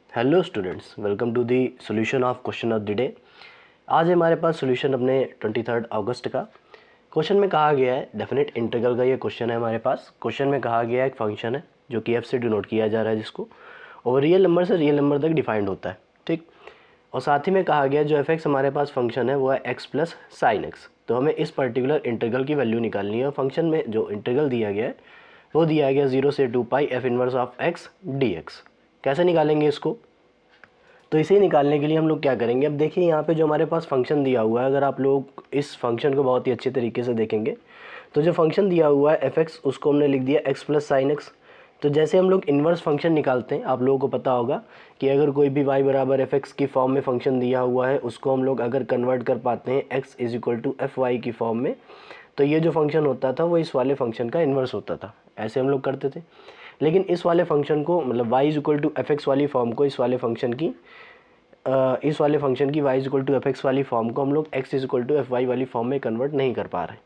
Hello students, welcome to the solution of question of the day. आज हमारे पास solution अपने 23 अगस्त का। क्वेश्चन में कहा गया है डेफिनेट इंटीग्रल का ये क्वेश्चन है हमारे पास। क्वेश्चन में कहा गया है एक फंक्शन है जो कि एफ से डिनोट किया जा रहा है, जिसको और रियल नंबर से रियल नंबर तक डिफाइंड होता है, ठीक। और साथ ही में कहा गया जो एफ एक्स हमारे पास फंक्शन है वो है एक्स प्लस साइन एक्स। तो हमें इस पर्टिकुलर इंटीग्रल की वैल्यू निकालनी है और फंक्शन में जो इंटीग्रल दिया गया है वो दिया गया 0 से 2 pi f inverse of x d x. कैसे निकालेंगे इसको? तो इसे निकालने के लिए हम लोग क्या करेंगे, अब देखिए यहाँ पे जो हमारे पास फंक्शन दिया हुआ है, अगर आप लोग इस फंक्शन को बहुत ही अच्छे तरीके से देखेंगे तो जो फंक्शन दिया हुआ है एफ एक्स, उसको हमने लिख दिया एक्स प्लस साइन एक्स। तो जैसे हम लोग इन्वर्स फंक्शन निकालते हैं, आप लोगों को पता होगा कि अगर कोई भी y बराबर एफ एक्स की फॉर्म में फंक्शन दिया हुआ है, उसको हम लोग अगर कन्वर्ट कर पाते हैं X is equal to F Y की फॉर्म में, तो ये जो फंक्शन होता था वो इस वाले फंक्शन का इन्वर्स होता था। ऐसे हम लोग करते थे। लेकिन इस वाले फंक्शन को, मतलब y is equal to F X वाली फॉर्म को इस वाले फंक्शन की y is equal to F X वाली फॉर्म को हम लोग x is equal to F Y वाली फॉर्म में कन्वर्ट नहीं कर पा रहे,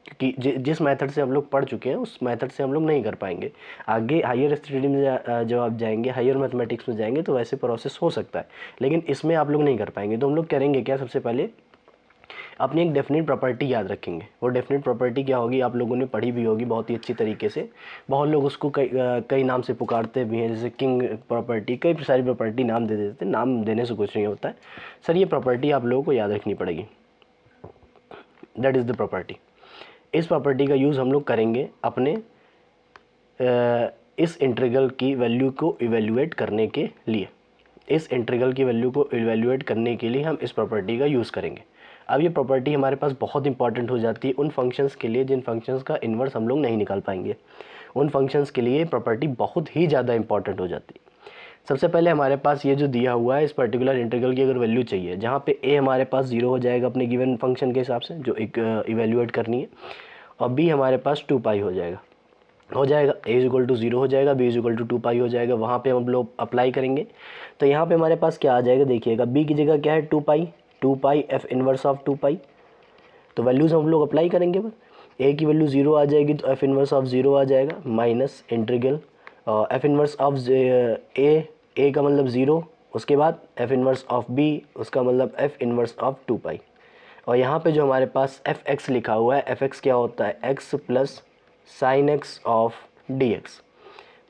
क्योंकि जिस मेथड से हम लोग पढ़ चुके हैं उस मेथड से हम लोग नहीं कर पाएंगे। आगे हायर स्टडी में जब आप जाएंगे, हायर मैथमेटिक्स में जाएंगे, तो वैसे प्रोसेस हो सकता है, लेकिन इसमें आप लोग नहीं कर पाएंगे। तो हम लोग करेंगे क्या, सबसे पहले अपनी एक डेफिनेट प्रॉपर्टी याद रखेंगे। वो डेफिनेट प्रॉपर्टी क्या होगी, आप लोगों ने पढ़ी भी होगी बहुत ही अच्छी तरीके से। बहुत लोग उसको कई नाम से पुकारते भी हैं, जैसे किंग प्रॉपर्टी, कई सारी प्रॉपर्टी नाम दे देते हैं। नाम देने से कुछ नहीं होता है सर, ये प्रॉपर्टी आप लोगों को याद रखनी पड़ेगी। That is the property. इस प्रॉपर्टी का यूज़ हम लोग करेंगे अपने इस इंटीग्रल की वैल्यू को इवेल्युएट करने के लिए। इस इंटीग्रल की वैल्यू को इवेल्युएट करने के लिए हम इस प्रॉपर्टी का यूज़ करेंगे। अब ये प्रॉपर्टी हमारे पास बहुत इंपॉर्टेंट हो जाती है उन फंक्शंस के लिए जिन फंक्शंस का इन्वर्स हम लोग नहीं निकाल पाएंगे। उन फंक्शंस के लिए प्रॉपर्टी बहुत ही ज़्यादा इंपॉर्टेंट हो जाती है। सबसे पहले हमारे पास ये जो दिया हुआ है, इस पर्टिकुलर इंटीग्रल की अगर वैल्यू चाहिए, जहाँ पे a हमारे पास 0 हो जाएगा अपने गिवन फंक्शन के हिसाब से जो एक इवेल्युएट करनी है, और b हमारे पास 2 पाई हो जाएगा a इज इक्वल टू 0 हो जाएगा, b इज इक्वल टू 2 पाई हो जाएगा। वहाँ पे हम लोग अप्लाई करेंगे तो यहाँ पे हमारे पास क्या आ जाएगा, देखिएगा b की जगह क्या है 2 पाई एफ इनवर्स ऑफ 2 पाई। तो वैल्यूज़ हम लोग अप्लाई करेंगे, बस a की वैल्यू 0 आ जाएगी तो एफ इनवर्स ऑफ 0 आ जाएगा, minus integral F inverse of a का मतलब 0, उसके बाद एफ इनवर्स ऑफ b, उसका मतलब एफ इनवर्स ऑफ 2 पाई। और यहाँ पे जो हमारे पास एफ एक्स लिखा हुआ है, एफ एक्स क्या होता है, x plus sine x of D x.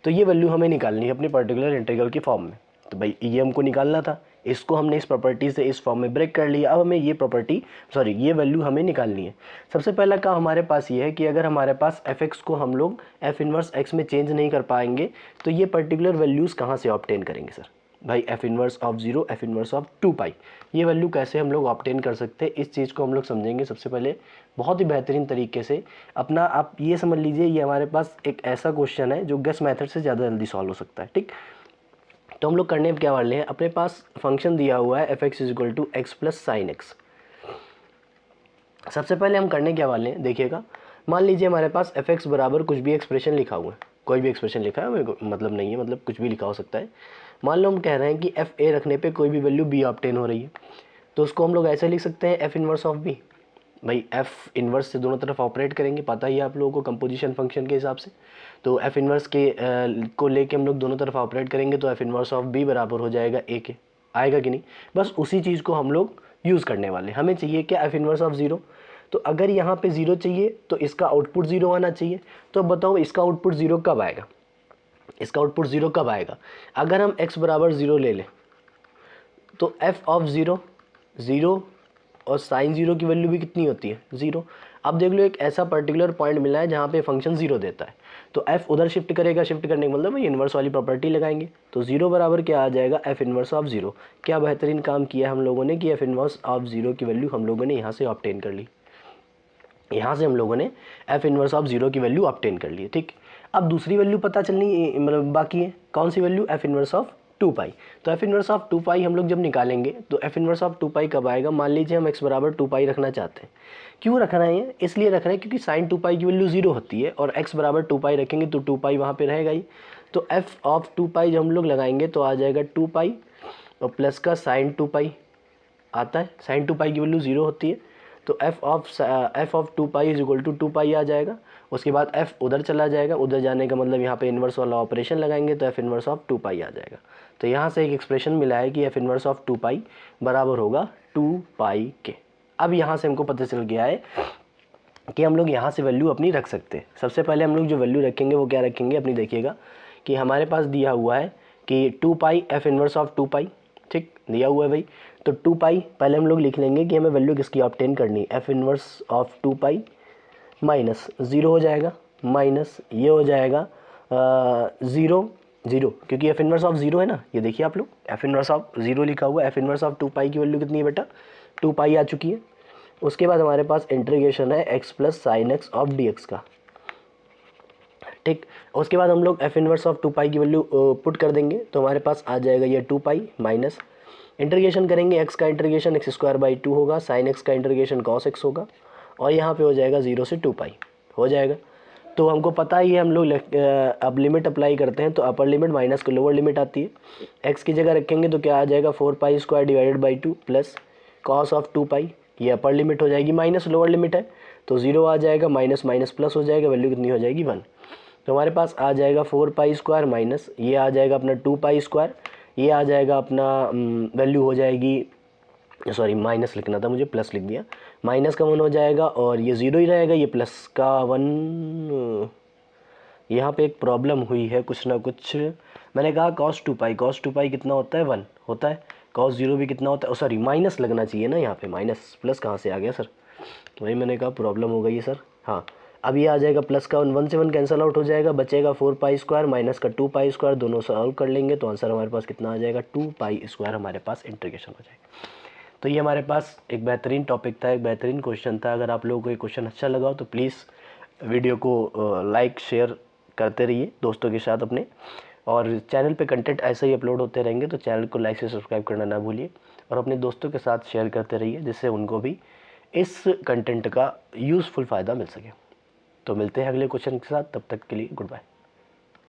तो ये वैल्यू हमें निकालनी है अपनी पर्टिकुलर इंटीग्रल की फॉर्म में। तो भाई ये हमको निकालना था, इसको हमने इस प्रॉपर्टी से इस फॉर्म में ब्रेक कर लिया। अब हमें ये वैल्यू हमें निकालनी है। सबसे पहला काम हमारे पास ये है कि अगर हमारे पास एफ एक्स को हम लोग एफ इनवर्स एक्स में चेंज नहीं कर पाएंगे तो ये पर्टिकुलर वैल्यूज़ कहाँ से ऑब्टेन करेंगे सर? भाई F inverse of 0, F inverse of 2 पाई, ये वैल्यू कैसे हम लोग ऑब्टेन कर सकते हैं, इस चीज़ को हम लोग समझेंगे सबसे पहले बहुत ही बेहतरीन तरीके से। अपना आप ये समझ लीजिए, ये हमारे पास एक ऐसा क्वेश्चन है जो गेस मेथड से ज़्यादा जल्दी सॉल्व हो सकता है, ठीक। तो हम लोग करने क्या वाले हैं, अपने पास फंक्शन दिया हुआ है F X is equal to X plus sine X. सबसे पहले हम करने क्या वाले हैं, देखिएगा, मान लीजिए हमारे पास एफ एक्स बराबर कुछ भी एक्सप्रेशन लिखा हुआ है, कोई भी एक्सप्रेशन लिखा है, मेरे को मतलब नहीं है, मतलब कुछ भी लिखा हो सकता है। मान लो हम कह रहे हैं कि एफ ए रखने पे कोई भी वैल्यू बी ऑब्टेन हो रही है, तो उसको हम लोग ऐसे लिख सकते हैं एफ इनवर्स ऑफ बी। भाई एफ इनवर्स से दोनों तरफ ऑपरेट करेंगे, पता ही है आप लोगों को कंपोजिशन फंक्शन के हिसाब से। तो एफ इनवर्स के को लेके हम लोग दोनों तरफ ऑपरेट करेंगे तो एफ इनवर्स ऑफ बी बराबर हो जाएगा ए के। आएगा कि नहीं? बस उसी चीज़ को हम लोग यूज़ करने वाले। हमें चाहिए क्या, एफ इनवर्स ऑफ 0। तो अगर यहाँ पे 0 चाहिए तो इसका आउटपुट 0 आना चाहिए। तो बताओ इसका आउटपुट 0 कब आएगा? इसका आउटपुट 0 कब आएगा? अगर हम x बराबर 0 ले लें तो f ऑफ 0 0 और साइन 0 की वैल्यू भी कितनी होती है, 0। अब देख लो एक ऐसा पर्टिकुलर पॉइंट मिला है जहाँ पे फंक्शन 0 देता है, तो f उधर शिफ्ट करेगा, शिफ्ट करने का मतलब इन्वर्स वाली प्रॉपर्टी लगाएंगे। तो 0 बराबर क्या आ जाएगा, f इन्वर्स ऑफ 0। क्या बेहतरीन काम किया हम लोगों ने कि f इन्वर्स ऑफ 0 की वैल्यू हम लोगों ने यहाँ से ऑब्टेन कर ली। यहाँ से हम लोगों ने एफ इनवर्स ऑफ 0 की वैल्यू ऑब्टेन कर ली है, ठीक। अब दूसरी वैल्यू पता चलनी मतलब बाकी है, कौन सी वैल्यू, एफ इनवर्स ऑफ 2 पाई। तो एफ इनवर्स ऑफ 2 पाई हम लोग जब निकालेंगे तो एफ इनवर्स ऑफ 2 पाई कब आएगा, मान लीजिए हम एक्स बराबर 2 पाई रखना चाहते हैं। क्यों रखना है ये, इसलिए रख रहे हैं क्योंकि साइन 2 पाई की वैल्यू 0 होती है और एक्स बराबर 2 पाई रखेंगे तो 2 पाई वहाँ पर रहेगा ही। तो एफ ऑफ 2 पाई जब हम लोग लगाएंगे तो आ जाएगा 2 पाई और प्लस का साइन 2 पाई आता है। साइन 2 पाई की वैल्यू 0 होती है, तो F of 2 is equal to 2 आ जाएगा। उसके बाद f उधर चला जाएगा, उधर जाने का मतलब यहाँ पे इन्वर्स वाला ऑपरेशन लगाएंगे तो f इन्वर्स ऑफ 2 आ जाएगा। तो यहाँ से एक एक्सप्रेशन मिला है कि f इन्वर्स ऑफ 2 बराबर होगा 2 के। अब यहाँ से हमको पता चल गया है कि हम लोग यहाँ से वैल्यू अपनी रख सकते हैं। सबसे पहले हम लोग जो वैल्यू रखेंगे वो क्या रखेंगे अपनी, देखिएगा कि हमारे पास दिया हुआ है कि 2 f इन्वर्स ऑफ 2 ठीक दिया हुआ है भाई। तो 2 पहले हम लोग लिख लेंगे कि हमें वैल्यू किसकी ऑब्टेन करनी है, f इन्वर्स ऑफ 2 माइनस 0 हो जाएगा, माइनस ये हो जाएगा 0 0, क्योंकि f इन्वर्स ऑफ 0 है ना, ये देखिए आप लोग f इन्वर्स ऑफ 0 लिखा हुआ है। f इन्वर्स ऑफ 2 की वैल्यू कितनी है बेटा, 2 आ चुकी है। उसके बाद हमारे पास इंटीग्रेशन है x plus sine x of dx का, ठीक। उसके बाद हम लोग f इन्वर्स ऑफ 2 की वैल्यू पुट कर देंगे तो हमारे पास आ जाएगा ये 2 माइनस इंटीग्रेशन करेंगे x का इंटीग्रेशन x² 2 होगा, साइन एक्स का इंटीग्रेशन cos x होगा, और यहाँ पे हो जाएगा 0 से 2 हो जाएगा। तो हमको पता ही है, हम लोग अब लिमिट अप्लाई करते हैं तो अपर लिमिट माइनस की लोअर लिमिट आती है। x की जगह रखेंगे तो क्या आ जाएगा 4π² divided by 2 plus cos of 2 ये अपर लिमिट हो जाएगी, माइनस लोअर लिमिट है तो 0 आ जाएगा, माइनस माइनस प्लस हो जाएगा, वैल्यू कितनी हो जाएगी 1। तो हमारे पास आ जाएगा 4π² माइनस ये आ जाएगा अपना 2π², ये आ जाएगा अपना वैल्यू हो जाएगी, सॉरी माइनस लिखना था मुझे, प्लस लिख दिया, माइनस का 1 हो जाएगा और ये 0 ही रहेगा, ये प्लस का 1। यहाँ पे एक प्रॉब्लम हुई है कुछ ना कुछ, मैंने कहा cos 2 कितना होता है 1 होता है, cos 0 भी कितना होता है, सॉरी माइनस लगना चाहिए ना यहाँ पे, माइनस प्लस कहाँ से आ गया सर, वही मैंने कहा प्रॉब्लम हो गई है सर। हाँ अब ये आ जाएगा प्लस का 1 से 1 कैंसिल आउट हो जाएगा, बचेगा 4π² माइनस का 2π², दोनों सॉल्व कर लेंगे तो आंसर हमारे पास कितना आ जाएगा 2π² हमारे पास इंटीग्रेशन हो जाएगा। तो ये हमारे पास एक बेहतरीन टॉपिक था, एक बेहतरीन क्वेश्चन था। अगर आप लोगों को ये क्वेश्चन अच्छा लगा हो तो प्लीज़ वीडियो को लाइक शेयर करते रहिए दोस्तों के साथ अपने, और चैनल पे कंटेंट ऐसे ही अपलोड होते रहेंगे तो चैनल को लाइक से सब्सक्राइब करना ना भूलिए, और अपने दोस्तों के साथ शेयर करते रहिए जिससे उनको भी इस कंटेंट का यूज़फुल फ़ायदा मिल सके। तो मिलते हैं अगले क्वेश्चन के साथ, तब तक के लिए गुड बाय।